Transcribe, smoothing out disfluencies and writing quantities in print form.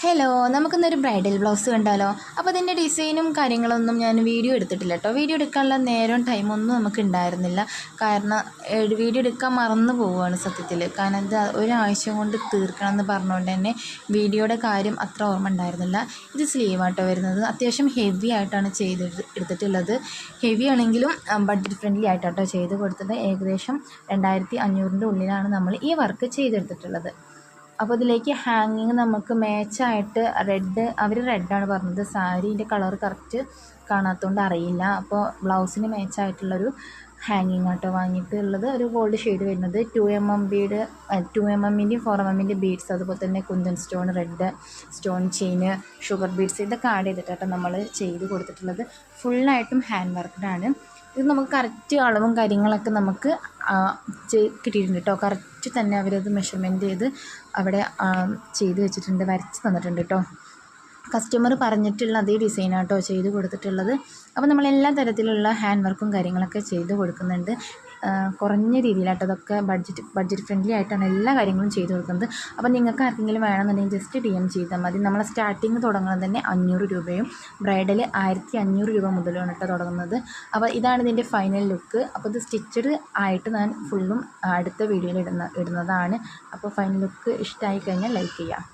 Hello, നമുക്കിന്നൊരു bridal blouse കണ്ടാലോ? അപ്പോൾ അതിൻ്റെ ഡിസൈനും കാര്യങ്ങളൊന്നും ഞാൻ വീഡിയോ എടുത്തിട്ടില്ല കേട്ടോ. വീഡിയോ എടുക്കാനുള്ള നേരവും ടൈമൊന്നും നമുക്ക് ഉണ്ടായിരുന്നില്ല. കാരണം വീഡിയോ എടുക്കാൻ മറന്നു പോവുകയാണ് സത്യത്തിൽ. കാരണം ഇത് ഒരാഴ്ച കൊണ്ട് തീർക്കണം എന്ന് പറഞ്ഞുകൊണ്ട് തന്നെ വീഡിയോയുടെ കാര്യം അത്ര ഓർമ്മ ഉണ്ടായിരുന്നില്ല. ഇത് സ്ലീവാട്ടോ വരുന്നത്. അത്യാവശ്യം ഹെവി ആയിട്ടാണ് എടുത്തിട്ടുള്ളത്. ഹെവി ആണെങ്കിലും ബഡ്ജറ്റ് ഫ്രണ്ട്ലി ആയിട്ടാട്ടോ ചെയ്ത് കൊടുത്തത്. ഏകദേശം 2500 ഉള്ളിലാണ് നമ്മൾ ഈ വർക്ക് ചെയ്തെടുത്തിട്ടുള്ളത്. അപ്പോൾ ഇതിലേക്ക് ഹാങ്ങിങ് നമുക്ക് മാച്ചായിട്ട് അവർ റെഡാണ് പറഞ്ഞത്. സാരീൻ്റെ കളർ കറക്റ്റ് കാണാത്തതുകൊണ്ട് അറിയില്ല. അപ്പോൾ ബ്ലൗസിന് മാച്ചായിട്ടുള്ളൊരു ഹാങ്ങിങ് ആട്ടോ വാങ്ങിയിട്ടുള്ളത്. ഒരു ഗോൾഡ് ഷെയ്ഡ് വരുന്നത് 2mm ബീഡ്, 2mmൻ്റെയും 4mmൻ്റെ ബീഡ്സ്, അതുപോലെ തന്നെ kundan stone, red stone chain, sugar beads, ഇതൊക്കെ ആഡ് ചെയ്തിട്ടാട്ടോ നമ്മൾ ചെയ്ത് കൊടുത്തിട്ടുള്ളത്. ഫുള്ളായിട്ടും ഹാൻഡ് വർക്ക്ഡാണ്. ഇത് നമുക്ക് കറക്റ്റ് അളവും കാര്യങ്ങളൊക്കെ നമുക്ക് കിട്ടിയിട്ടുണ്ട് കേട്ടോ. കറക്റ്റ് തന്നെ അവരത് മെഷർമെൻറ്റ് ചെയ്ത് അവിടെ ചെയ്ത് വെച്ചിട്ടുണ്ട്, വരച്ച് തന്നിട്ടുണ്ട് കേട്ടോ. കസ്റ്റമർ പറഞ്ഞിട്ടുള്ള അതേ ഡിസൈനാട്ടോ ചെയ്ത് കൊടുത്തിട്ടുള്ളത്. അപ്പോൾ നമ്മളെല്ലാ തരത്തിലുള്ള ഹാൻഡ് വർക്കും കാര്യങ്ങളൊക്കെ ചെയ്ത് കൊടുക്കുന്നുണ്ട്. കുറഞ്ഞ രീതിയിലാട്ടോ അതൊക്കെ ബഡ്ജറ്റ് ഫ്രണ്ട്ലി ആയിട്ടാണ് എല്ലാ കാര്യങ്ങളും ചെയ്ത് കൊടുക്കുന്നത്. അപ്പോൾ നിങ്ങൾക്ക് ആർക്കെങ്കിലും വേണമെന്നുണ്ടെങ്കിൽ ജസ്റ്റ് DM ചെയ്താൽ മതി. നമ്മൾ സ്റ്റാർട്ടിങ് തുടങ്ങുന്നത് തന്നെ 500 രൂപയും ബ്രൈഡൽ 1500 രൂപ മുതലാണ് കേട്ടോ തുടങ്ങുന്നത്. അപ്പോൾ ഇതാണ് ഇതിൻ്റെ ഫൈനൽ ലുക്ക്. അപ്പോൾ ഇത് സ്റ്റിച്ചഡ് ആയിട്ട് ഞാൻ ഫുള്ളും അടുത്ത വീഡിയോയിൽ ഇടുന്നതാണ്. അപ്പോൾ ഫൈനൽ ലുക്ക് ഇഷ്ടമായി കഴിഞ്ഞാൽ ലൈക്ക് ചെയ്യാം.